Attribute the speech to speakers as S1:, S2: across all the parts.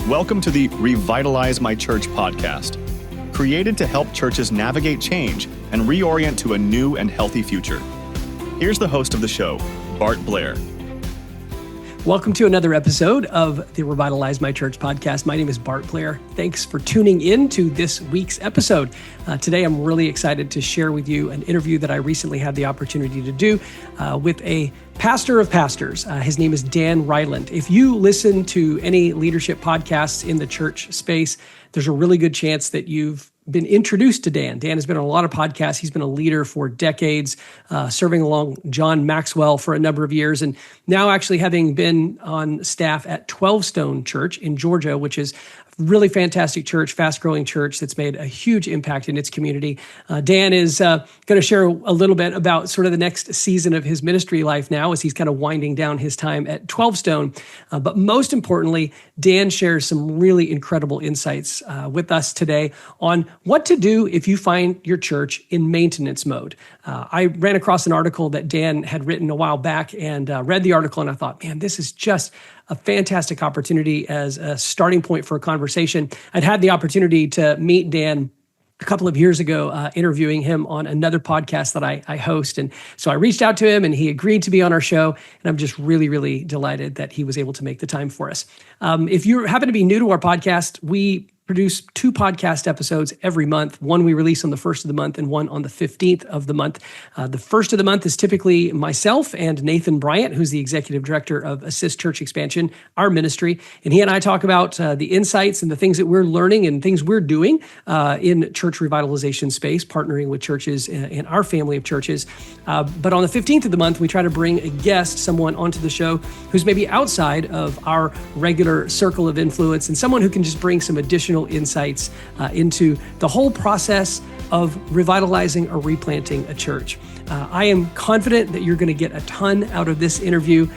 S1: Welcome to the Revitalize My Church podcast, created to help churches navigate change and reorient to a new and healthy future. Here's the host of the show, Bart Blair.
S2: Welcome to another episode of the Revitalize My Church podcast. My name is Bart Blair. Thanks for tuning in to this week's episode. Today, I'm really excited to share with you an interview that I recently had the opportunity to do with a pastor of pastors. His name is Dan Reiland. If you listen to any leadership podcasts in the church space, there's a really good chance that you've been introduced to Dan. Dan has been on a lot of podcasts. He's been a leader for decades, serving along John Maxwell for a number of years, and now actually having been on staff at 12 Stone Church in Georgia, which is a really fantastic church, fast-growing church that's made a huge impact in its community. Dan is going to share a little bit about sort of the next season of his ministry life now as he's kind of winding down his time at 12 Stone. But most importantly, Dan shares some really incredible insights with us today on what to do if you find your church in maintenance mode. I ran across an article that Dan had written a while back and read the article, and I thought, man, this is just a fantastic opportunity as a starting point for a conversation. I'd had the opportunity to meet Dan a couple of years ago, interviewing him on another podcast that I host. And so I reached out to him and he agreed to be on our show. And I'm just really, really delighted that he was able to make the time for us. If you happen to be new to our podcast, we produce 2 podcast episodes every month. One we release on the 1st of the month and one on the 15th of the month. The 1st of the month is typically myself and Nathan Bryant, who's the executive director of Assist Church Expansion, our ministry. And he and I talk about the insights and the things that we're learning and things we're doing in church revitalization space, partnering with churches in our family of churches. But on the 15th of the month, we try to bring a guest, someone onto the show who's maybe outside of our regular circle of influence and someone who can just bring some additional insights into the whole process of revitalizing or replanting a church. I am confident that you're going to get a ton out of this interview.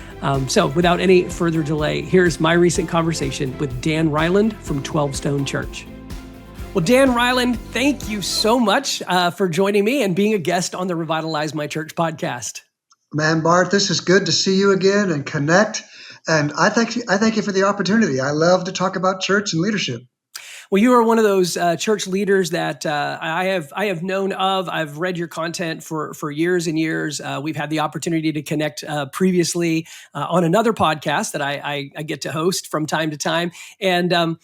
S2: So without any further delay, here's my recent conversation with Dan Reiland from 12 Stone Church. Well, Dan Reiland, thank you so much for joining me and being a guest on the Revitalize My Church podcast.
S3: Man, Bart, this is good to see you again and connect. And I thank you for the opportunity. I love to talk about church and leadership.
S2: Well, you are one of those church leaders that I have known of. I've read your content for years and years. We've had the opportunity to connect previously on another podcast that I get to host from time to time. And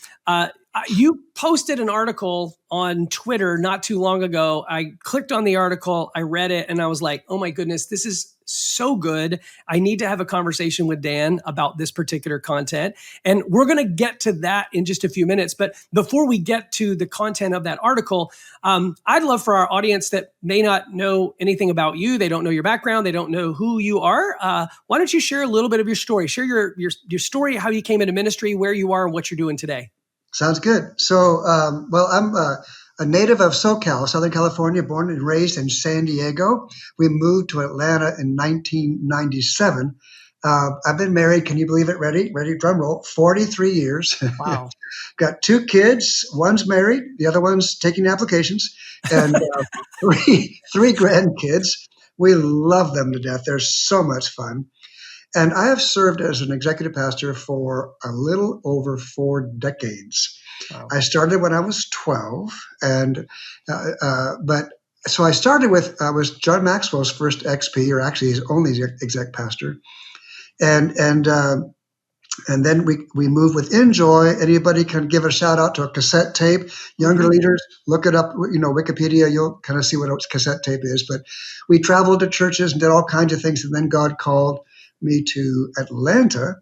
S2: you posted an article on Twitter not too long ago. I clicked on the article, I read it, and I was like, oh my goodness, this is so good. I need to have a conversation with Dan about this particular content. And we're going to get to that in just a few minutes. But before we get to the content of that article, I'd love for our audience that may not know anything about you, they don't know your background, they don't know who you are. Why don't you share a little bit of your story? Share your story, how you came into ministry, where you are, and what you're doing today.
S3: Sounds good. So, I'm a native of SoCal, Southern California, born and raised in San Diego. We moved to Atlanta in 1997. I've been married, can you believe it? Ready, drum roll, 43 years.
S2: Wow.
S3: Got 2 kids. One's married, the other one's taking applications, and three grandkids. We love them to death. They're so much fun. And I have served as an executive pastor for a little over 4 decades. Wow. I started when I was 12, and so I started with I was John Maxwell's first XP, or actually his only exec pastor, and then we moved with Enjoy. Anybody can give a shout out to a cassette tape. Younger leaders, look it up. Wikipedia, you'll kind of see what a cassette tape is. But we traveled to churches and did all kinds of things, and then God called me to Atlanta,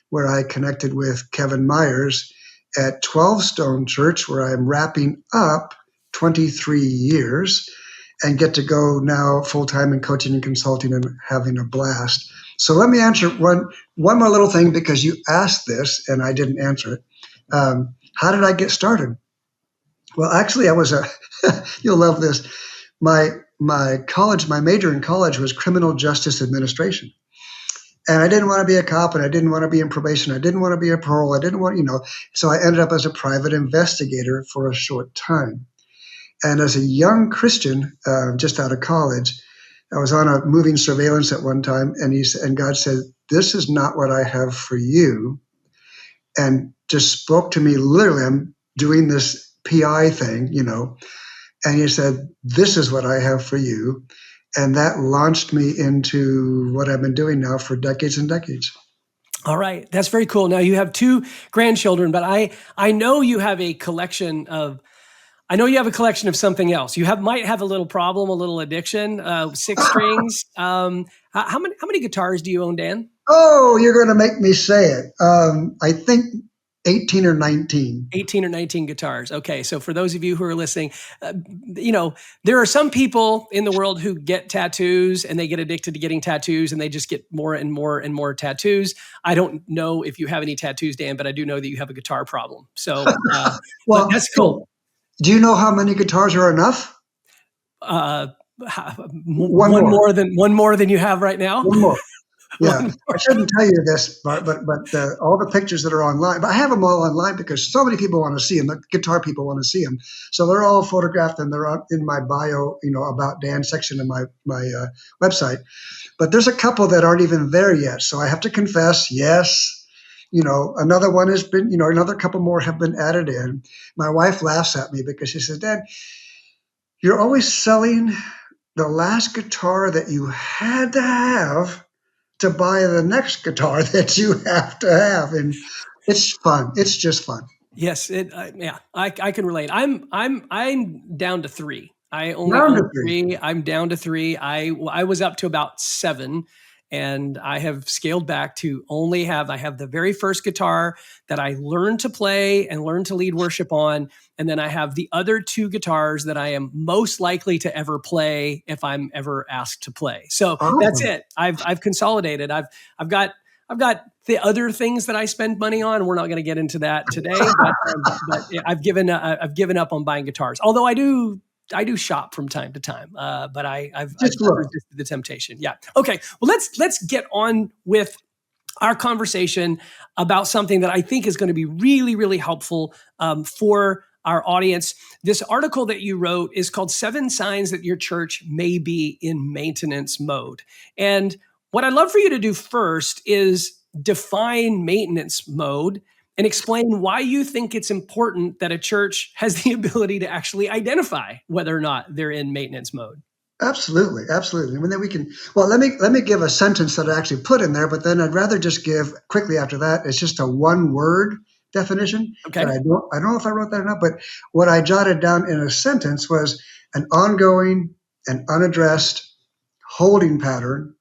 S3: where I connected with Kevin Myers at 12 Stone Church, where I'm wrapping up 23 years and get to go now full-time in coaching and consulting and having a blast. So let me answer one more little thing, because you asked this and I didn't answer it. How did I get started? Well, actually, I was you'll love this. My major in college was criminal justice administration. And I didn't want to be a cop, and I didn't want to be in probation. I didn't want to be a parole. I didn't want, so I ended up as a private investigator for a short time. And as a young Christian, just out of college, I was on a moving surveillance at one time, and God said, "This is not what I have for you." And just spoke to me. Literally, I'm doing this PI thing, and he said, "This is what I have for you." And that launched me into what I've been doing now for decades and decades.
S2: All right. That's very cool. Now you have 2 grandchildren, but I know you have a collection of something else. You might have a little problem, a little addiction, 6 strings. How many guitars do you own, Dan?
S3: Oh, you're going to make me say it. I think 18 or 19.
S2: 18 or 19 guitars. Okay. So for those of you who are listening, there are some people in the world who get tattoos and they get addicted to getting tattoos and they just get more and more and more tattoos. I don't know if you have any tattoos, Dan, but I do know that you have a guitar problem. So
S3: well,
S2: that's cool.
S3: Do you know how many guitars are enough?
S2: One more than you have right now.
S3: One more. Yeah, I shouldn't tell you this, but all the pictures that are online, but I have them all online because so many people want to see them. The guitar people want to see them, so they're all photographed and they're in my bio, about Dan section of my website. But there's a couple that aren't even there yet, so I have to confess, yes. Another one has been, another couple more have been added in. My wife laughs at me because she says, "Dad, you're always selling the last guitar that you had to have to buy the next guitar that you have to have." And it's fun. It's just fun.
S2: Yes. I can relate. I'm down to 3. I only own 3. I'm down to 3. I was up to about 7. And I have scaled back to I have the very first guitar that I learned to play and learned to lead worship on. And then I have the other 2 guitars that I am most likely to ever play if I'm ever asked to play. So That's it. I've consolidated. I've got the other things that I spend money on. We're not going to get into that today, but I've given up on buying guitars. Although I do shop from time to time, but I've resisted the temptation. Yeah. Okay. Well, let's get on with our conversation about something that I think is going to be really, really helpful for our audience. This article that you wrote is called 7 Signs That Your Church May Be in Maintenance Mode. And what I'd love for you to do first is define maintenance mode and explain why you think it's important that a church has the ability to actually identify whether or not they're in maintenance mode.
S3: Absolutely. Absolutely. I mean, then we can, well, let me give a sentence that I actually put in there, but then I'd rather just give quickly after that. It's just a 1-word definition.
S2: Okay.
S3: I don't know if I wrote that or not, but what I jotted down in a sentence was an ongoing and unaddressed holding pattern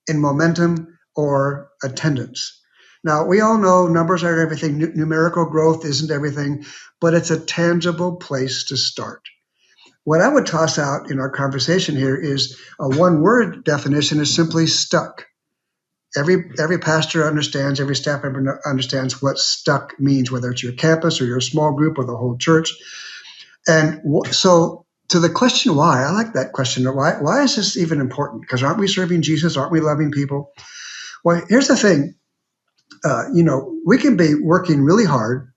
S3: in momentum or attendance. Now, we all know numbers aren't everything. Numerical growth isn't everything, but it's a tangible place to start. What I would toss out in our conversation here is a 1-word definition is simply stuck. Every pastor understands, every staff member understands what stuck means, whether it's your campus or your small group or the whole church. And so to the question why, I like that question. Why is this even important? Because aren't we serving Jesus? Aren't we loving people? Well, here's the thing. We can be working really hard.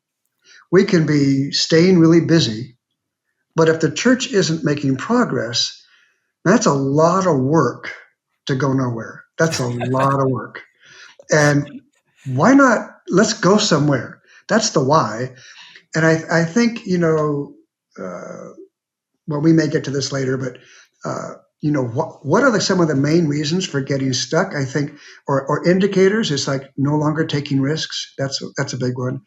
S3: We can be staying really busy. But if the church isn't making progress, that's a lot of work to go nowhere. That's a lot of work. And why not? Let's go somewhere. That's the why. And I think, we may get to this later, but what are some of the main reasons for getting stuck? I think, or indicators. It's like no longer taking risks. That's a big one.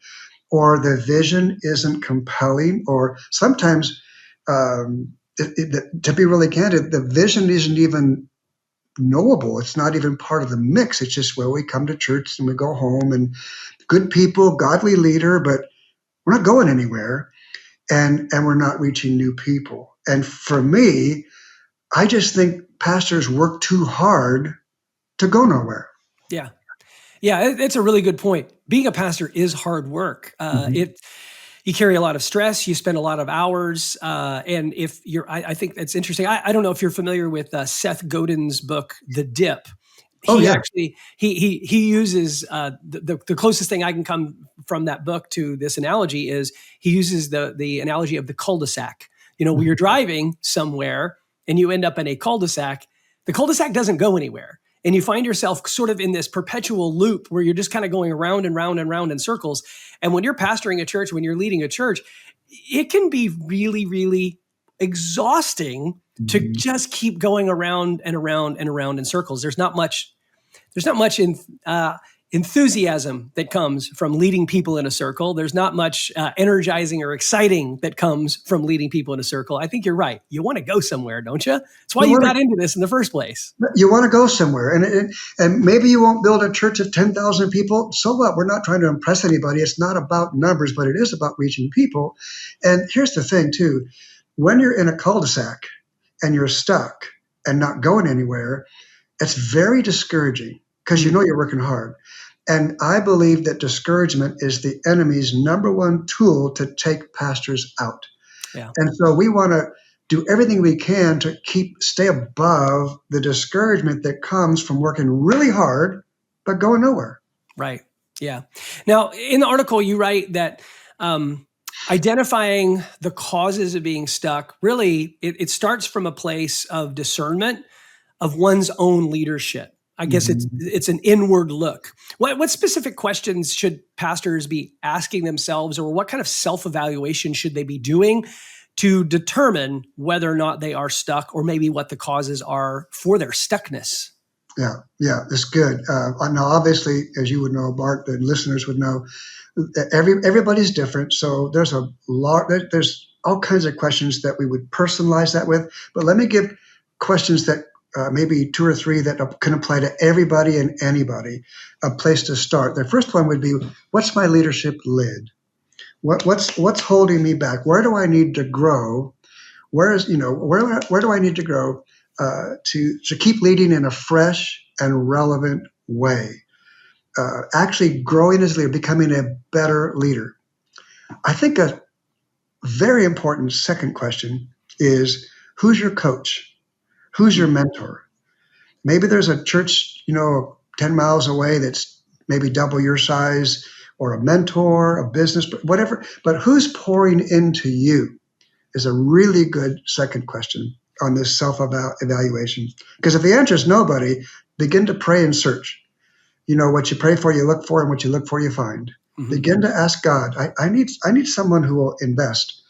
S3: Or the vision isn't compelling. Or sometimes, to be really candid, the vision isn't even knowable. It's not even part of the mix. It's just where we come to church and we go home and good people, godly leader, but we're not going anywhere, and we're not reaching new people. And for me, I just think pastors work too hard to go nowhere.
S2: Yeah. Yeah, it's a really good point. Being a pastor is hard work. You carry a lot of stress. You spend a lot of hours. And if I think that's interesting. I don't know if you're familiar with Seth Godin's book, The Dip. He uses the closest thing I can come from that book to this analogy is he uses the analogy of the cul-de-sac. When you're driving somewhere and you end up in a cul-de-sac, the cul-de-sac doesn't go anywhere. and you find yourself sort of in this perpetual loop where you're just kind of going around and round and round in circles. And when you're pastoring a church, when you're leading a church, it can be really, really exhausting to just keep going around and around and around in circles. There's not much enthusiasm that comes from leading people in a circle. There's not much energizing or exciting that comes from leading people in a circle. I think you're right. You want to go somewhere, don't you? That's why you got into this in the first place.
S3: You want to go somewhere. And maybe you won't build a church of 10,000 people. So what? We're not trying to impress anybody. It's not about numbers, but it is about reaching people. And here's the thing, too. When you're in a cul-de-sac and you're stuck and not going anywhere, it's very discouraging because you know you're working hard. And I believe that discouragement is the enemy's number one tool to take pastors out. Yeah. And so we want to do everything we can to stay above the discouragement that comes from working really hard, but going nowhere.
S2: Right. Yeah. Now, in the article, you write that identifying the causes of being stuck, really, it starts from a place of discernment of one's own leadership. I guess it's an inward look. What specific questions should pastors be asking themselves, or what kind of self-evaluation should they be doing to determine whether or not they are stuck, or maybe what the causes are for their stuckness?
S3: Yeah, that's good. Now, obviously, as you would know, Bart, the listeners would know, everybody's different. So there's all kinds of questions that we would personalize that with. But let me give questions that maybe two or three that can apply to everybody and anybody, a place to start. The first one would be, what's my leadership lid? What's holding me back? Where do I need to grow? Where do I need to grow to keep leading in a fresh and relevant way? Actually growing as a leader, becoming a better leader. I think a very important second question is, who's your coach? Who's your mentor? Maybe there's a church, 10 miles away that's maybe double your size, or a mentor, a business, whatever. But who's pouring into you is a really good second question on this self-evaluation. Because if the answer is nobody, begin to pray and search. What you pray for, you look for, and what you look for, you find. Mm-hmm. Begin to ask God, I need someone who will invest.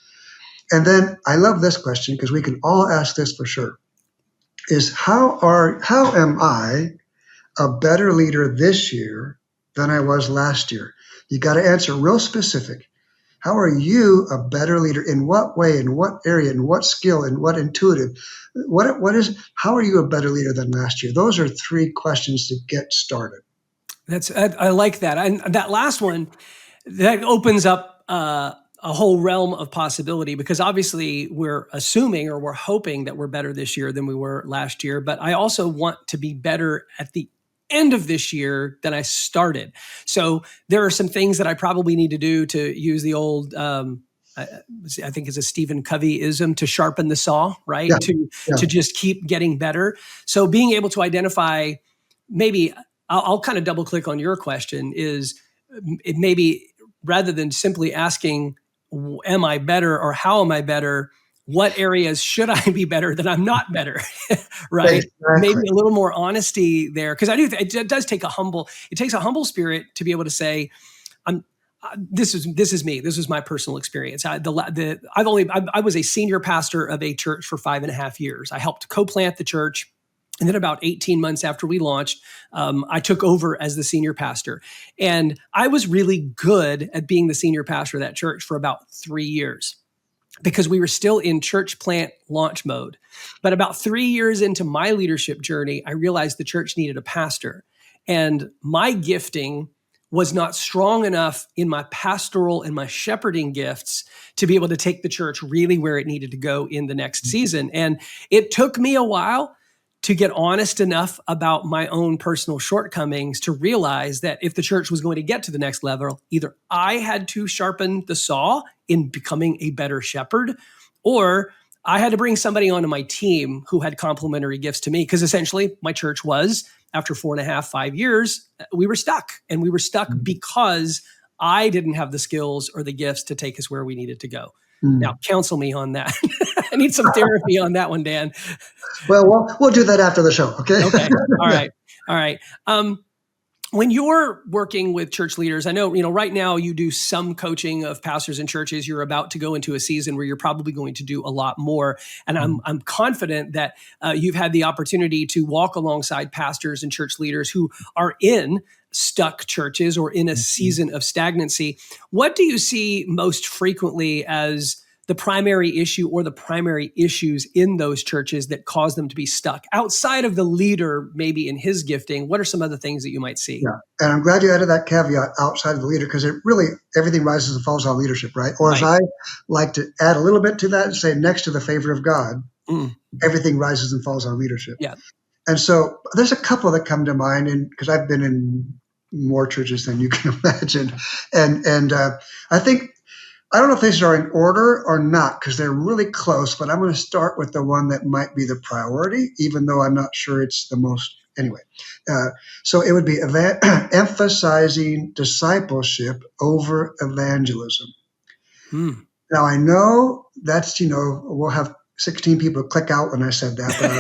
S3: And then I love this question, because we can all ask this for sure, is how am I a better leader this year than I was last year? You got to answer real specific. How are you a better leader? In what way? In what area? In what skill? In what intuitive? How are you a better leader than last year? Those are three questions to get started.
S2: I like that. And that last one, that opens up a whole realm of possibility, because obviously we're assuming, or we're hoping, that we're better this year than we were last year. But I also want to be better at the end of this year than I started. So there are some things that I probably need to do, to use the old, I think it's a Stephen Covey-ism, to sharpen the saw, right? Yeah. To just keep getting better. So being able to identify, maybe I'll kind of double click on your question, is it maybe, rather than simply asking, am I better, or how am I better, what areas should I be better that I'm not better, right? Exactly. Maybe a little more honesty there, because it does take a humble spirit to be able to say, this is me. This is my personal experience. I was a senior pastor of a church for 5.5 years. I helped co-plant the church. And then about 18 months after we launched, I took over as the senior pastor. And I was really good at being the senior pastor of that church for about 3 years, because we were still in church plant launch mode. But about 3 years into my leadership journey, I realized the church needed a pastor. And my gifting was not strong enough in my pastoral and my shepherding gifts to be able to take the church really where it needed to go in the next season. And it took me a while to get honest enough about my own personal shortcomings to realize that if the church was going to get to the next level, either I had to sharpen the saw in becoming a better shepherd, or I had to bring somebody onto my team who had complementary gifts to me. Because essentially my church was, after 4.5, 5 years, we were stuck. And we were stuck because I didn't have the skills or the gifts to take us where we needed to go. Now, counsel me on that. I need some therapy on that one, Dan.
S3: Well, we'll do that after the show, okay?
S2: Okay, all right. All right. When you're working with church leaders, I know, right now you do some coaching of pastors and churches. You're about to go into a season where you're probably going to do a lot more. And I'm confident that you've had the opportunity to walk alongside pastors and church leaders who are in stuck churches or in a season of stagnancy. What do you see most frequently as the primary issue or the primary issues in those churches that cause them to be stuck? Outside of the leader, maybe in his gifting, what are some other things that you might see?
S3: Yeah, and I'm glad you added that caveat outside of the leader, because it really, everything rises and falls on leadership, right? Or as I like to add a little bit to that and say, next to the favor of God, everything rises and falls on leadership.
S2: Yeah.
S3: And so there's a couple that come to mind, and because I've been in more churches than you can imagine. And I don't know if these are in order or not, because they're really close, but I'm going to start with the one that might be the priority, even though I'm not sure it's the most. Anyway, so it would be emphasizing discipleship over evangelism. Now, I know that's, we'll have 16 people click out when I said that, but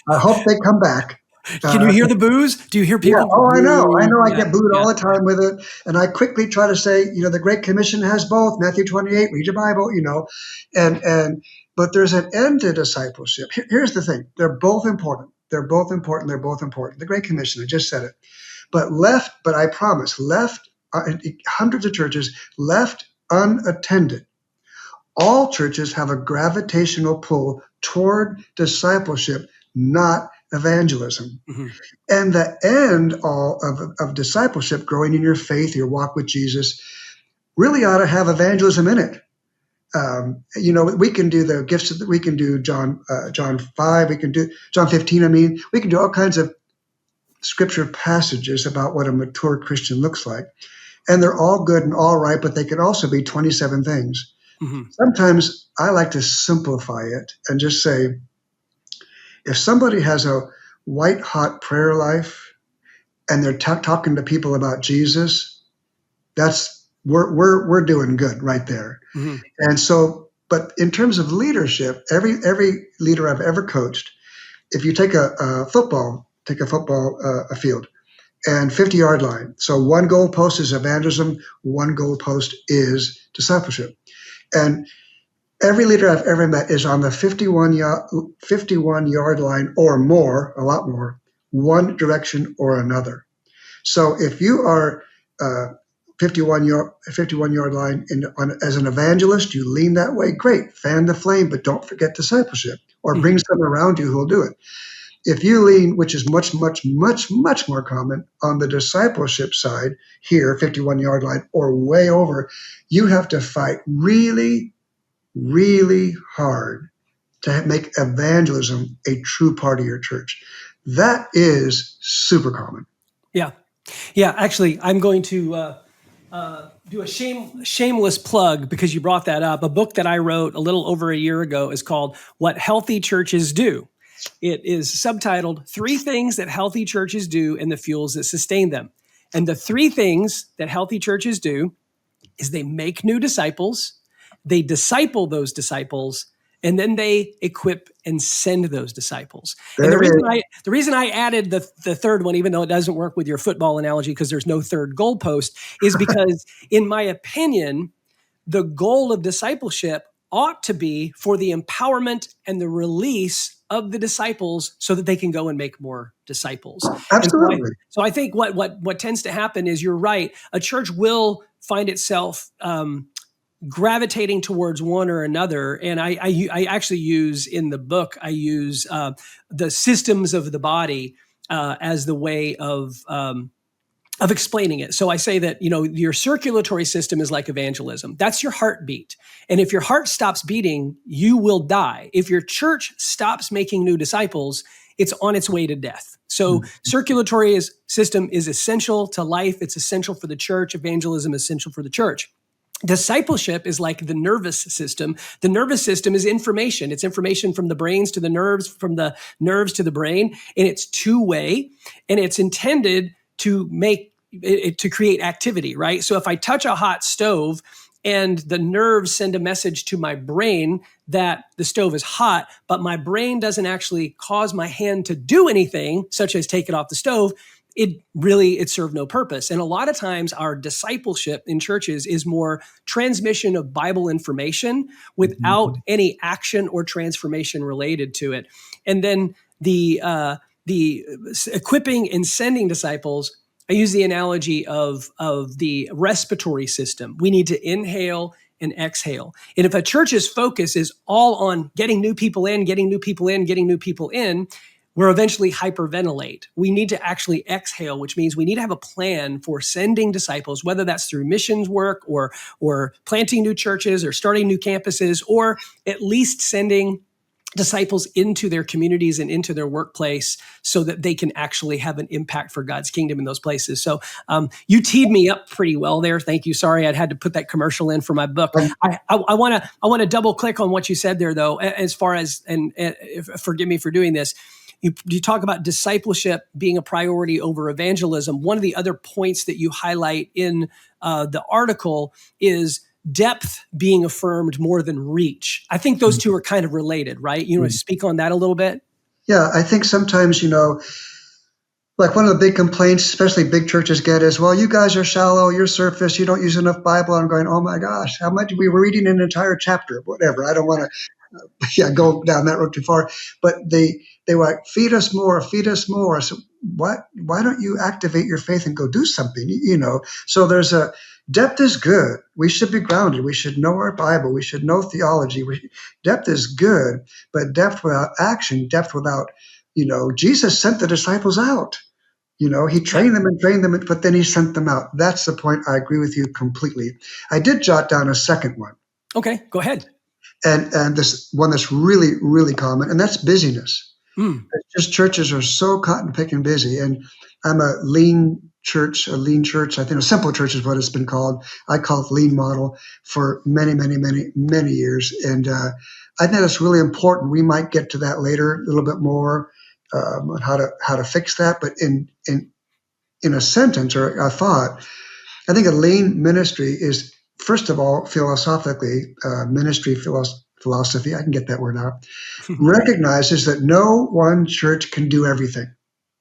S3: I hope they come back.
S2: Can you hear the boos? Do you hear people?
S3: Yeah. Oh, I know. I get booed all the time with it. And I quickly try to say, the Great Commission has both. Matthew 28, read your Bible, but there's an end to discipleship. Here's the thing. They're both important. They're both important. The Great Commission, I just said it. But I promise, hundreds of churches left unattended. All churches have a gravitational pull toward discipleship, not evangelism. And the end of discipleship, growing in your faith, your walk with Jesus, really ought to have evangelism in it. We can do the gifts. We can do John 5. We can do John 15. We can do all kinds of scripture passages about what a mature Christian looks like, and they're all good and all right. But they can also be 27 things. Sometimes I like to simplify it and just say, if somebody has a white hot prayer life and they're talking to people about Jesus, we're doing good right there. And so, but in terms of leadership, every leader I've ever coached, if you take a football field and 50-yard line, so one goal post is evangelism, one goal post is discipleship, and every leader I've ever met is on the 51-yard line or more, a lot more, one direction or another. So if you are 51-yard line as an evangelist, you lean that way, great, fan the flame, but don't forget discipleship, or bring someone around you who will do it. If you lean, which is much, much, much, much more common, on the discipleship side, here, 51-yard line, or way over, you have to fight really, really hard to make evangelism a true part of your church. That is super common.
S2: Yeah. Actually, I'm going to do a shameless plug, because you brought that up. A book that I wrote a little over a year ago is called What Healthy Churches Do. It is subtitled 3 Things That Healthy Churches Do and the Fuels That Sustain Them. And the 3 things that healthy churches do is they make new disciples, they disciple those disciples, and then they equip and send those disciples. And the reason I added the third one, even though it doesn't work with your football analogy because there's no third goalpost, is because in my opinion, the goal of discipleship ought to be for the empowerment and the release of the disciples so that they can go and make more disciples.
S3: Absolutely.
S2: So I think what tends to happen is, you're right, a church will find itself gravitating towards one or another. And I actually use in the book, I use the systems of the body as the way of explaining it. So I say that, your circulatory system is like evangelism. That's your heartbeat. And if your heart stops beating, you will die. If your church stops making new disciples, it's on its way to death. So circulatory system is essential to life. It's essential for the church. Evangelism is essential for the church. Discipleship is like the nervous system. The nervous system is information. It's information from the brains to the nerves, from the nerves to the brain, and it's two-way, and it's intended to create activity, right? So if I touch a hot stove and the nerves send a message to my brain that the stove is hot, but my brain doesn't actually cause my hand to do anything, such as take it off the stove, it served no purpose. And a lot of times our discipleship in churches is more transmission of Bible information without any action or transformation related to it. And then the equipping and sending disciples, I use the analogy of the respiratory system. We need to inhale and exhale. And if a church's focus is all on getting new people in, we'll eventually hyperventilate. We need to actually exhale, which means we need to have a plan for sending disciples, whether that's through missions work or planting new churches or starting new campuses, or at least sending disciples into their communities and into their workplace so that they can actually have an impact for God's kingdom in those places. So you teed me up pretty well there. Thank you. Sorry, I had to put that commercial in for my book. I want to double click on what you said there, though, as far as, and forgive me for doing this. You talk about discipleship being a priority over evangelism. One of the other points that you highlight in the article is depth being affirmed more than reach. I think those two are kind of related, right? You want to speak on that a little bit?
S3: Yeah, I think sometimes, like one of the big complaints, especially big churches get is, well, you guys are shallow, you're surface, you don't use enough Bible. I'm going, oh my gosh, how much we were reading an entire chapter, whatever. I don't want to go down that road too far. But they were like, feed us more. So why don't you activate your faith and go do something? So there's depth is good. We should be grounded. We should know our Bible. We should know theology. Depth is good, but depth without action, depth without, Jesus sent the disciples out. He trained them, but then he sent them out. That's the point. I agree with you completely. I did jot down a second one.
S2: Okay, go ahead.
S3: And this one that's really, really common, and that's busyness. It's just churches are so cotton picking busy. And I'm a lean church. I think a simple church is what it's been called. I call it lean model for many, many, many, many years. And I think that's really important. We might get to that later a little bit more on how to fix that. But in a sentence or a thought, I think a lean ministry is, first of all, philosophically, ministry philosophy, I can get that word out, recognizes that no one church can do everything.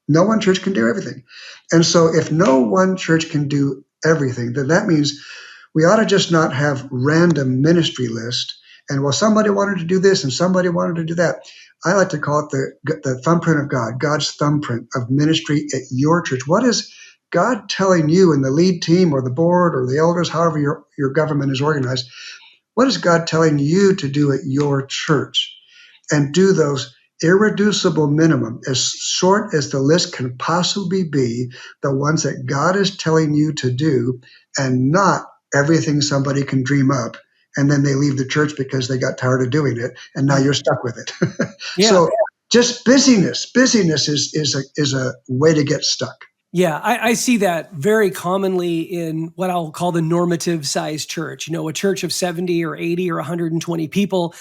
S3: No one church can do everything. And so if no one church can do everything, then that means we ought to just not have random ministry list. And well, somebody wanted to do this and somebody wanted to do that. I like to call it the thumbprint of God, God's thumbprint of ministry at your church. What is God telling you in the lead team or the board or the elders, however your government is organized? What is God telling you to do at your church? And do those irreducible minimum, as short as the list can possibly be, the ones that God is telling you to do, and not everything somebody can dream up. And then they leave the church because they got tired of doing it, and now you're stuck with it.
S2: Yeah.
S3: So just busyness is a way to get stuck.
S2: Yeah, I see that very commonly in what I'll call the normative size church. A church of 70 or 80 or 120 people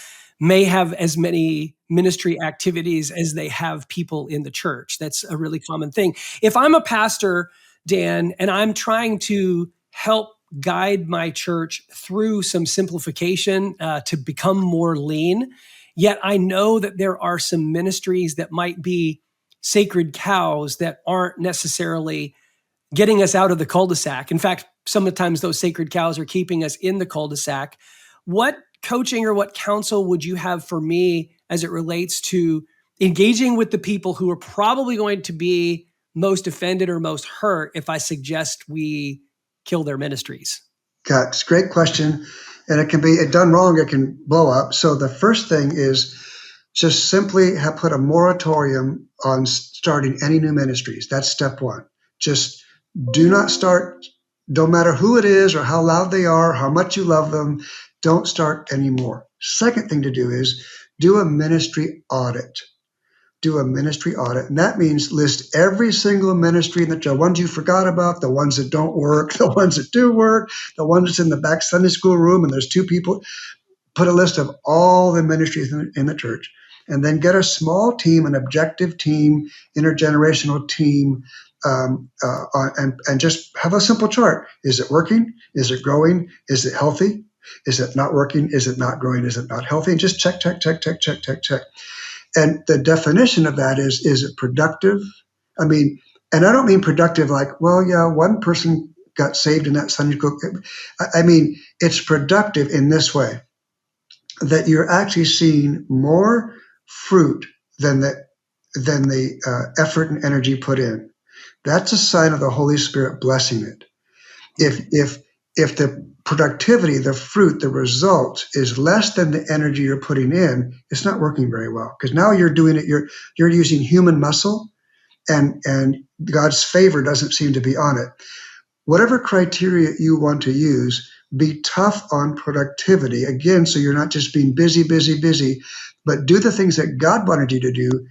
S2: may have as many ministry activities as they have people in the church. That's a really common thing. If I'm a pastor, Dan, and I'm trying to help guide my church through some simplification to become more lean, yet I know that there are some ministries that might be sacred cows that aren't necessarily getting us out of the cul-de-sac. In fact, sometimes those sacred cows are keeping us in the cul-de-sac. What coaching or what counsel would you have for me as it relates to engaging with the people who are probably going to be most offended or most hurt if I suggest we kill their ministries?
S3: God, it's a great question. And it can be done wrong, it can blow up. So the first thing is just simply have put a moratorium on starting any new ministries. That's step one. Just do not start, don't matter who it is or how loud they are, how much you love them, don't start anymore. Second thing to do is do a ministry audit. Do a ministry audit. And that means list every single ministry, the ones you forgot about, the ones that don't work, the ones that do work, the ones that's in the back Sunday school room and there's two people. Put a list of all the ministries in the church. And then get a small team, an objective team, intergenerational team, and just have a simple chart. Is it working? Is it growing? Is it healthy? Is it not working? Is it not growing? Is it not healthy? And just check. And the definition of that is it productive? I mean, and I don't mean productive like, well, yeah, one person got saved in that Sunday school. I mean, it's productive in this way, that you're actually seeing more fruit than the effort and energy put in. That's a sign of the Holy Spirit blessing it. If the productivity, the fruit, the result is less than the energy you're putting in, it's not working very well, because now you're doing it. You're using human muscle, and God's favor doesn't seem to be on it. Whatever criteria you want to use, be tough on productivity again, so you're not just being busy, but do the things that God wanted you to do.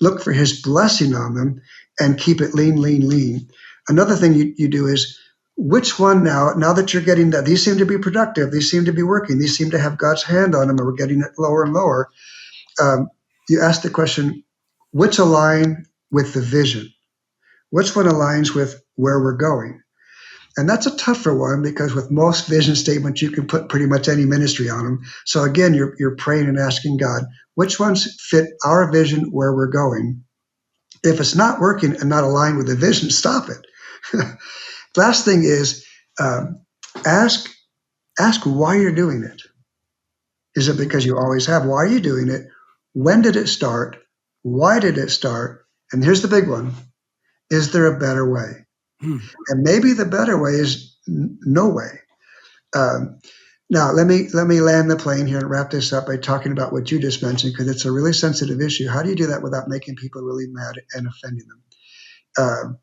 S3: Look for His blessing on them and keep it lean. Another thing you do is, which one now that you're getting that, these seem to be productive, these seem to be working, these seem to have God's hand on them, and we're getting it lower and lower. You ask the question, which align with the vision? Which one aligns with where we're going? And that's a tougher one, because with most vision statements, you can put pretty much any ministry on them. So again, you're praying and asking God, which ones fit our vision, where we're going? If it's not working and not aligned with the vision, stop it. Last thing is, ask why you're doing it. Is it because you always have? Why are you doing it? When did it start? Why did it start? And here's the big one. Is there a better way? And maybe the better way is no way. Now, let me land the plane here and wrap this up by talking about what you just mentioned, because it's a really sensitive issue. How do you do that without making people really mad and offending them?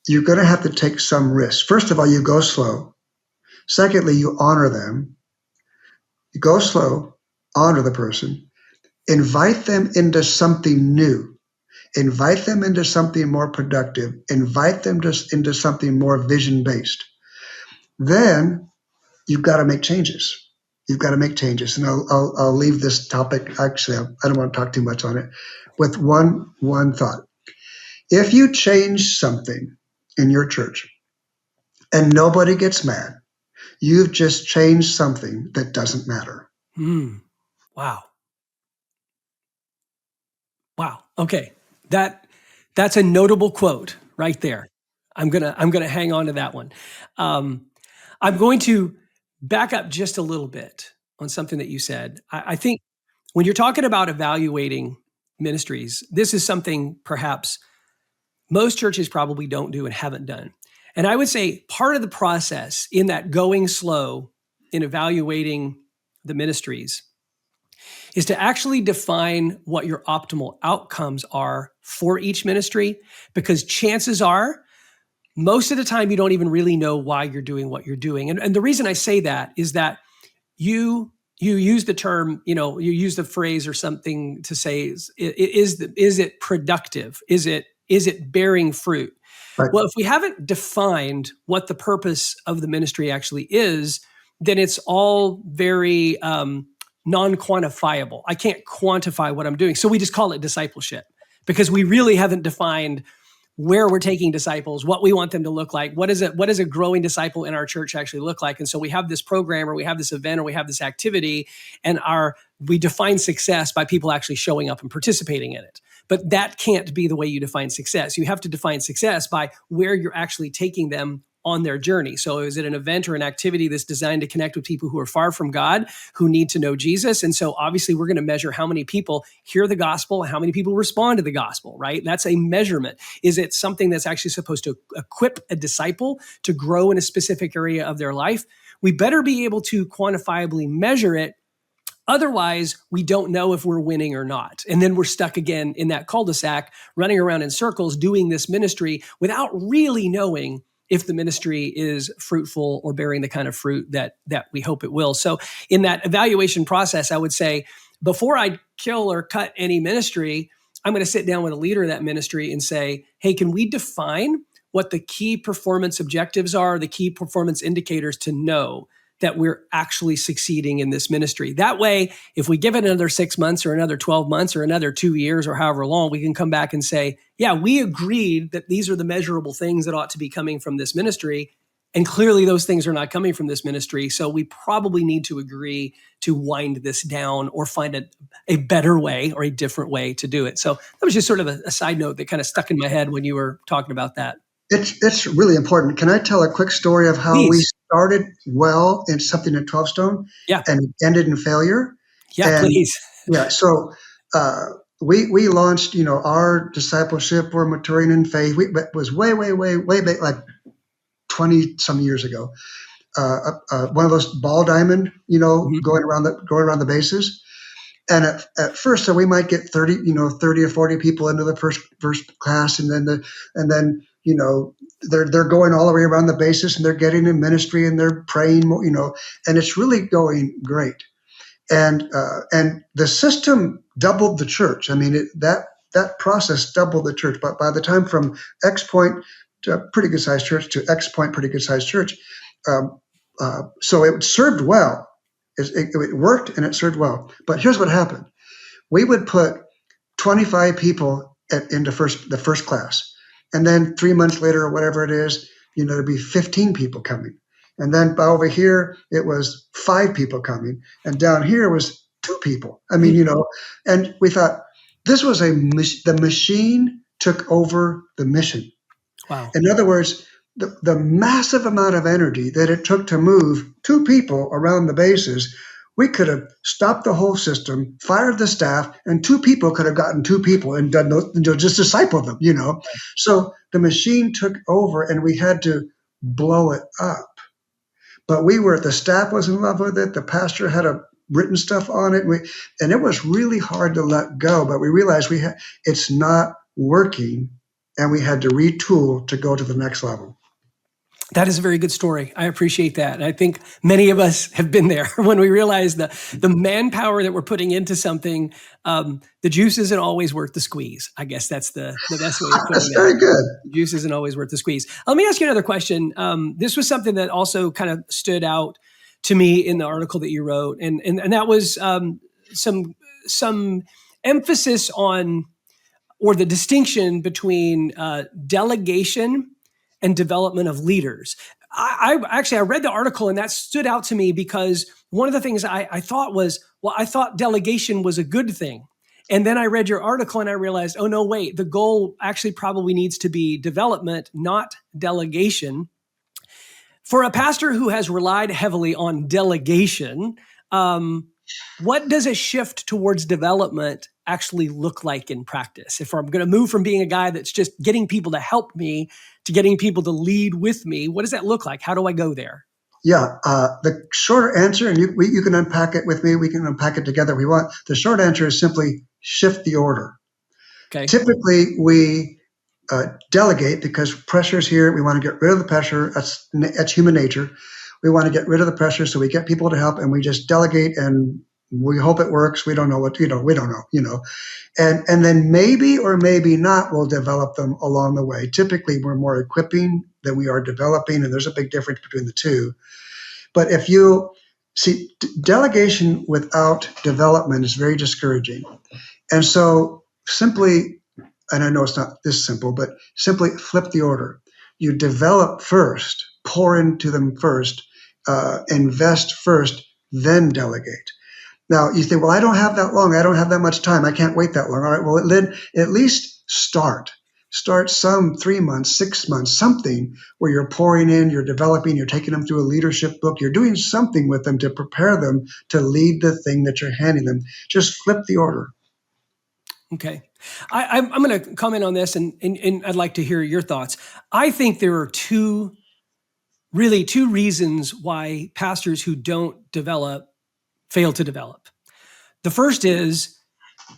S3: You're going to have to take some risks. First of all, you go slow. Secondly, you honor them. You go slow, honor the person, invite them into something new. Invite them into something more productive. Invite them into something more vision-based. Then you've got to make changes. And I'll leave this topic. Actually, I don't want to talk too much on it. With one thought. If you change something in your church and nobody gets mad, you've just changed something that doesn't matter.
S2: Wow. Okay. That's a notable quote right there. I'm gonna hang on to that one. I'm going to back up just a little bit on something that you said. I think when you're talking about evaluating ministries, this is something perhaps most churches probably don't do and haven't done. And I would say part of the process in that going slow in evaluating the ministries is to actually define what your optimal outcomes are for each ministry, because chances are most of the time you don't even really know why you're doing what you're doing. And the reason I say that is that you use the term, you use the phrase or something to say, is it productive? Is it bearing fruit?
S3: Right.
S2: Well, if we haven't defined what the purpose of the ministry actually is, then it's all very non-quantifiable. I can't quantify what I'm doing. So we just call it discipleship, because we really haven't defined where we're taking disciples, what we want them to look like, what does a growing disciple in our church actually look like. And so we have this program, or we have this event, or we have this activity, and we define success by people actually showing up and participating in it. But that can't be the way you define success. You have to define success by where you're actually taking them on their journey. So is it an event or an activity that's designed to connect with people who are far from God, who need to know Jesus? And so obviously we're going to measure how many people hear the gospel, how many people respond to the gospel, right? That's a measurement. Is it something that's actually supposed to equip a disciple to grow in a specific area of their life? We better be able to quantifiably measure it. Otherwise, we don't know if we're winning or not. And then we're stuck again in that cul-de-sac, running around in circles, doing this ministry without really knowing if the ministry is fruitful or bearing the kind of fruit that we hope it will. So in that evaluation process, I would say, before I kill or cut any ministry, I'm going to sit down with a leader of that ministry and say, hey, can we define what the key performance objectives are, the key performance indicators to know that we're actually succeeding in this ministry? That way, if we give it another 6 months or another 12 months or another 2 years or however long, we can come back and say, yeah, we agreed that these are the measurable things that ought to be coming from this ministry. And clearly those things are not coming from this ministry. So we probably need to agree to wind this down or find a better way or a different way to do it. So that was just sort of a side note that kind of stuck in my head when you were talking about that.
S3: It's really important. Can I tell a quick story of how we started well in something at 12 Stone and ended in failure?
S2: Yeah, please.
S3: Yeah. So we launched, our discipleship or maturing in faith. It was way back, like 20 some years ago. One of those ball diamond, going around the bases. And at first, so we might get 30 or 40 people into the first class, and then they're going all the way around the bases, and they're getting in ministry, and they're praying, and it's really going great. And the system doubled the church. I mean, that process doubled the church. But by the time from X point to a pretty good sized church to X point, pretty good sized church, so it served well. It worked and it served well. But here's what happened: we would put 25 people into the first class, and then 3 months later, or whatever it is, there'd be 15 people coming. And then over here, it was 5 people coming. And down here was 2 people. I mean, and we thought this was the machine took over the mission.
S2: Wow.
S3: In other words, the massive amount of energy that it took to move 2 people around the bases, we could have stopped the whole system, fired the staff, and 2 people could have gotten 2 people and done just discipled them, So the machine took over, and we had to blow it up. But the staff was in love with it. The pastor had written stuff on it. And it was really hard to let go, but we realized it's not working, and we had to retool to go to the next level.
S2: That is a very good story. I appreciate that. And I think many of us have been there when we realize the manpower that we're putting into something, the juice isn't always worth the squeeze. I guess that's the best way of putting it.
S3: That's very good.
S2: The juice isn't always worth the squeeze. Let me ask you another question. This was something that also kind of stood out to me in the article that you wrote. And that was some emphasis on, or the distinction between delegation and development of leaders. I read the article, and that stood out to me because one of the things I thought was, I thought delegation was a good thing. And then I read your article and I realized, oh no, wait, the goal actually probably needs to be development, not delegation. For a pastor who has relied heavily on delegation, what does a shift towards development actually look like in practice? If I'm going to move from being a guy that's just getting people to help me to getting people to lead with me, what does that look like? How do I go there?
S3: Yeah, the shorter answer, and you can unpack it with me, we can unpack it together if we want. The short answer is simply shift the order.
S2: Okay.
S3: Typically, we delegate because pressure's here. We want to get rid of the pressure. That's human nature. We want to get rid of the pressure, so we get people to help, and we just delegate, and we hope it works. We don't know we don't know, and then maybe or maybe not, we'll develop them along the way. Typically, we're more equipping than we are developing, and there's a big difference between the two. But if you see, delegation without development is very discouraging. And so simply, and I know it's not this simple, but simply flip the order. You develop first, pour into them first, invest first, then delegate. Now, you think, well, I don't have that long. I don't have that much time. I can't wait that long. All right, well, then at least start. Start some 3 months, 6 months, something where you're pouring in, you're developing, you're taking them through a leadership book. You're doing something with them to prepare them to lead the thing that you're handing them. Just flip the order.
S2: Okay. I'm going to comment on this, and I'd like to hear your thoughts. I think there are two reasons why pastors who don't develop fail to develop. The first is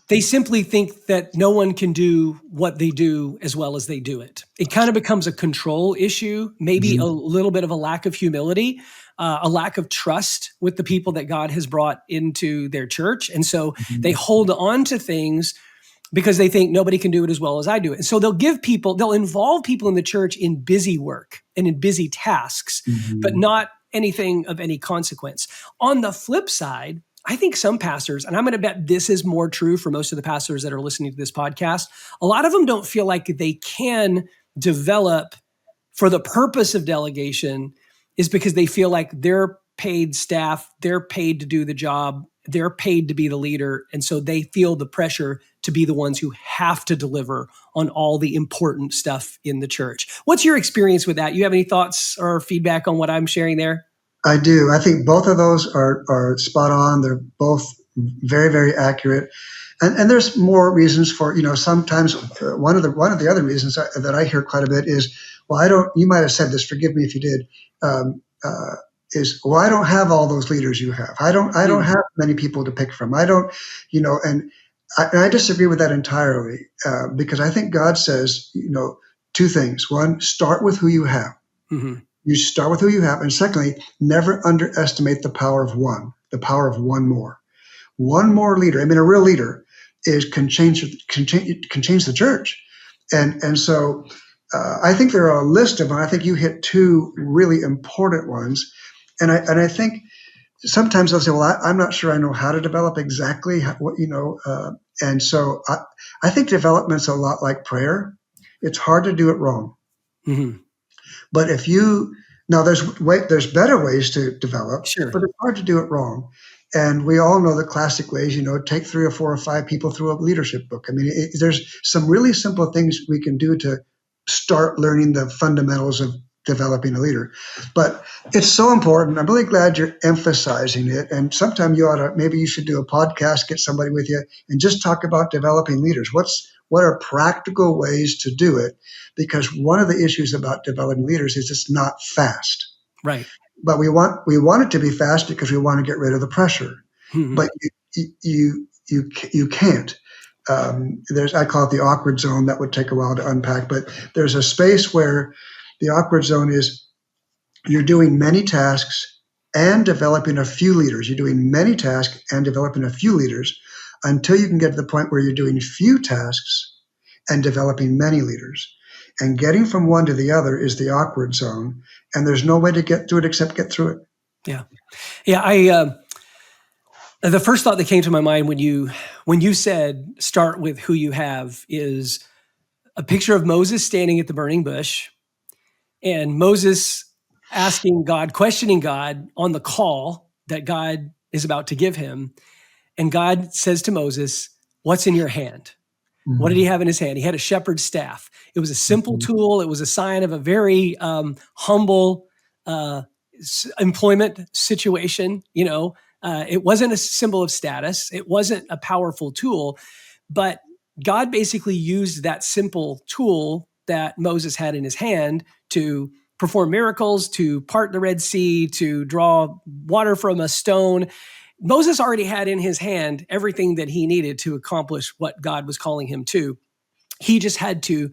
S2: they simply think that no one can do what they do as well as they do it. It kind of becomes a control issue, maybe a little bit of a lack of humility, a lack of trust with the people that God has brought into their church. And so they hold on to things because they think nobody can do it as well as I do it. And so they'll involve people in the church in busy work and in busy tasks, but not anything of any consequence. On the flip side, I think some pastors, and I'm going to bet this is more true for most of the pastors that are listening to this podcast, a lot of them don't feel like they can develop for the purpose of delegation is because they feel like they're paid staff, they're paid to do the job, they're paid to be the leader. And so they feel the pressure to be the ones who have to deliver on all the important stuff in the church. What's your experience with that? You have any thoughts or feedback on what I'm sharing there?
S3: I do. I think both of those are spot on. They're both very, very accurate. And there's more reasons for, sometimes one of the other reasons that I hear quite a bit is, you might have said this, forgive me if you did, I don't have all those leaders you have. I don't have many people to pick from. I don't, and I disagree with that entirely, because I think God says, two things. One, start with who you have. Mm-hmm. You start with who you have. And secondly, never underestimate the power of one more. One more leader. I mean, a real leader can change the church. And so I think there are a list of them. I think you hit two really important ones. And I think sometimes they'll say, well, I'm not sure I know how to develop exactly what, and so I think development's a lot like prayer. It's hard to do it wrong. Mm-hmm. But there's better ways to develop,
S2: sure,
S3: but it's hard to do it wrong. And we all know the classic ways, take 3 or 4 or 5 people through a leadership book. I mean, there's some really simple things we can do to start learning the fundamentals of developing a leader. But it's so important. I'm really glad you're emphasizing it. And sometime maybe you should do a podcast, get somebody with you, and just talk about developing leaders. What are practical ways to do it? Because one of the issues about developing leaders is it's not fast.
S2: Right.
S3: But we want it to be fast because we want to get rid of the pressure. Mm-hmm. But you can't. I call it the awkward zone. That would take a while to unpack. But there's a space where the awkward zone is you're doing many tasks and developing a few leaders. You're doing many tasks and developing a few leaders until you can get to the point where you're doing few tasks and developing many leaders. And getting from one to the other is the awkward zone. And there's no way to get through it except get through it.
S2: Yeah. Yeah. The first thought that came to my mind when you said start with who you have is a picture of Moses standing at the burning bush and Moses asking God, questioning God on the call that God is about to give him. And God says to Moses, "What's in your hand?" Mm-hmm. What did he have in his hand? He had a shepherd's staff. It was a simple tool. It was a sign of a very humble employment situation. It wasn't a symbol of status. It wasn't a powerful tool, but God basically used that simple tool that Moses had in his hand to perform miracles, to part the Red Sea, to draw water from a stone. Moses already had in his hand everything that he needed to accomplish what God was calling him to. He just had to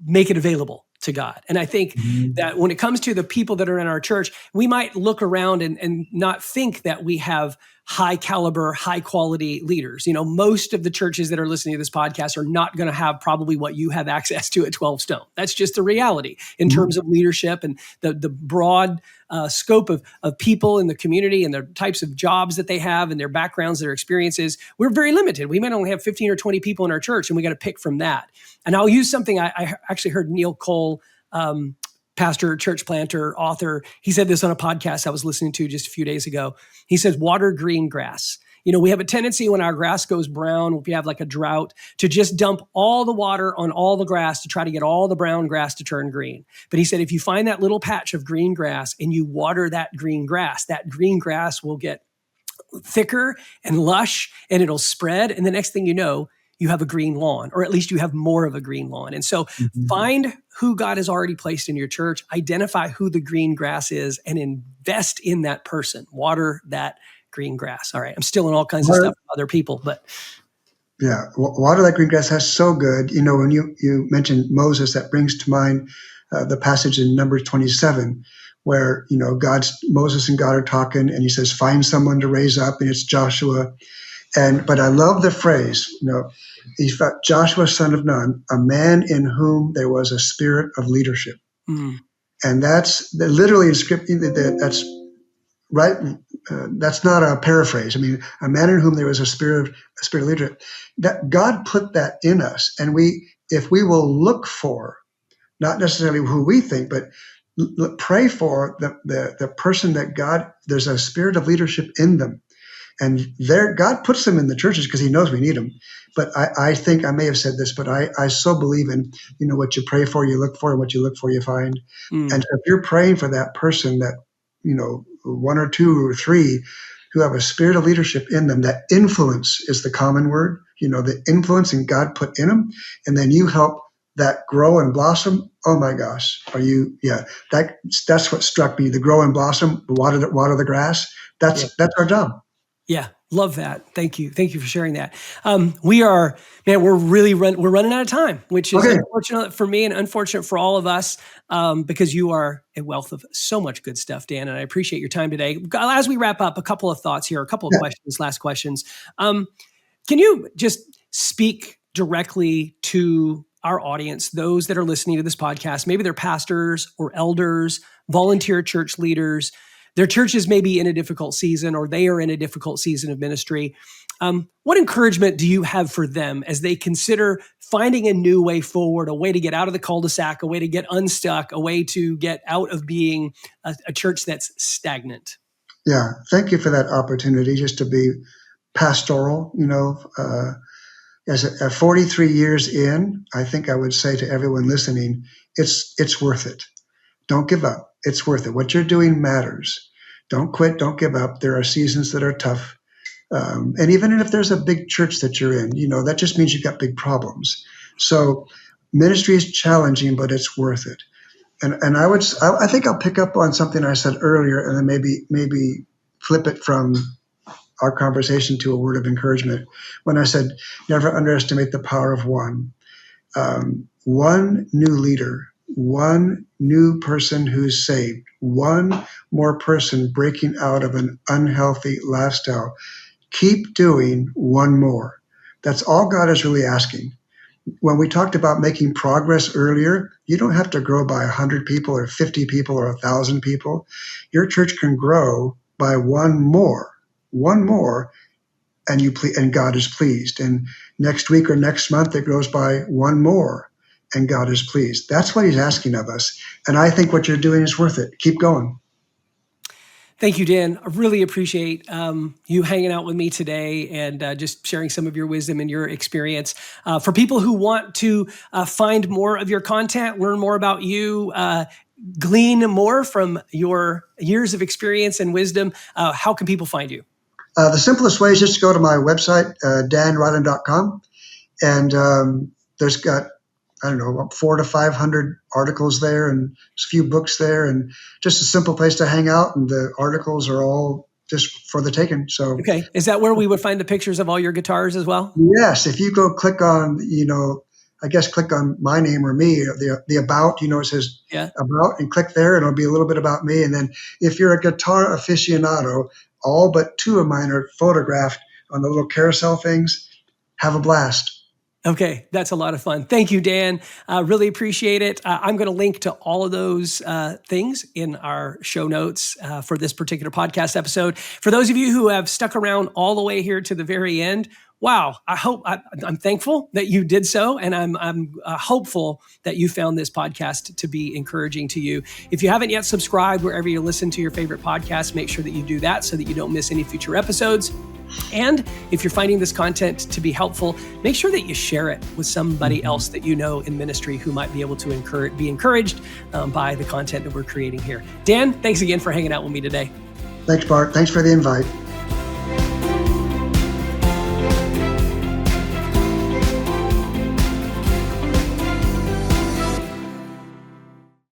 S2: make it available to God. And I think that when it comes to the people that are in our church, we might look around and not think that we have high caliber, high quality leaders. Most of the churches that are listening to this podcast are not going to have probably what you have access to at 12 Stone. That's just the reality in terms of leadership and the broad scope of people in the community and the types of jobs that they have and their backgrounds, their experiences. We're very limited. We might only have 15 or 20 people in our church, and we got to pick from that. And I'll use something I actually heard Neil Cole, pastor, church planter, author. He said this on a podcast I was listening to just a few days ago. He says, water green grass. We have a tendency when our grass goes brown, if you have like a drought, to just dump all the water on all the grass to try to get all the brown grass to turn green. But he said, if you find that little patch of green grass and you water that green grass will get thicker and lush and it'll spread. And the next thing you know, you have a green lawn, or at least you have more of a green lawn. And so find who God has already placed in your church, identify who the green grass is, and invest in that person. Water that green grass. All right. I'm stealing all kinds of stuff from other people, but.
S3: Yeah. Water that green grass. That's so good. When you mentioned Moses, that brings to mind the passage in Numbers 27, where, Moses and God are talking, and he says, find someone to raise up, and it's Joshua. But I love the phrase, he's got Joshua, son of Nun, a man in whom there was a spirit of leadership. Mm. And that's literally in scripture, that's right. That's not a paraphrase. I mean, a man in whom there was a spirit of leadership. That God put that in us. And if we will look for, not necessarily who we think, but pray for the person that there's a spirit of leadership in them. And God puts them in the churches because he knows we need them. But I think I may have said this, but I so believe in, what you pray for, you look for, and what you look for, you find. And if you're praying for that person that, one or two or three who have a spirit of leadership in them, that influence is the common word, the influence and God put in them. And then you help that grow and blossom. Oh my gosh. That's what struck me. The grow and blossom, water the grass. That's our job.
S2: Yeah, love that. Thank you. Thank you for sharing that. We're running out of time, which is unfortunate for me and unfortunate for all of us, because you are a wealth of so much good stuff, Dan, and I appreciate your time today. As we wrap up, a couple of thoughts here, a couple of last questions. Can you just speak directly to our audience, those that are listening to this podcast? Maybe they're pastors or elders, volunteer church leaders. Their churches may be in a difficult season, or they are in a difficult season of ministry. What encouragement do you have for them as they consider finding a new way forward, a way to get out of the cul-de-sac, a way to get unstuck, a way to get out of being a church that's stagnant?
S3: Yeah, thank you for that opportunity just to be pastoral. As 43 years in, I think I would say to everyone listening, it's worth it. Don't give up. It's worth it. What you're doing matters. Don't quit. Don't give up. There are seasons that are tough. And even if there's a big church that you're in, that just means you've got big problems. So ministry is challenging, but it's worth it. And I think I'll pick up on something I said earlier and then maybe flip it from our conversation to a word of encouragement. When I said, never underestimate the power of one. One new leader, one new person who's saved, one more person breaking out of an unhealthy lifestyle. Keep doing one more. That's all God is really asking. When we talked about making progress earlier, you don't have to grow by 100 people or 50 people or 1,000 people. Your church can grow by one more, and God is pleased. And next week or next month, it grows by one more, and God is pleased. That's what he's asking of us. And I think what you're doing is worth it. Keep going.
S2: Thank you, Dan. I really appreciate you hanging out with me today and just sharing some of your wisdom and your experience. For people who want to find more of your content, learn more about you, glean more from your years of experience and wisdom, how can people find you?
S3: The simplest way is just to go to my website, danreiland.com. And there's got, 400 to 500 articles there and a few books there, and just a simple place to hang out. And the articles are all just for the taking. So,
S2: okay. Is that where we would find the pictures of all your guitars as well?
S3: Yes. If you go click on, click on my name or me, the about, it says about, and click there, and it'll be a little bit about me. And then if you're a guitar aficionado, all but two of mine are photographed on the little carousel things. Have a blast.
S2: Okay, that's a lot of fun. Thank you, Dan. Really appreciate it. I'm going to link to all of those things in our show notes for this particular podcast episode. For those of you who have stuck around all the way here to the very end, wow! I'm thankful that you did so, and I'm hopeful that you found this podcast to be encouraging to you. If you haven't yet subscribed wherever you listen to your favorite podcast, make sure that you do that so that you don't miss any future episodes. And if you're finding this content to be helpful, make sure that you share it with somebody else that you know in ministry who might be able to be encouraged by the content that we're creating here. Dan, thanks again for hanging out with me today.
S3: Thanks, Bart. Thanks for the invite.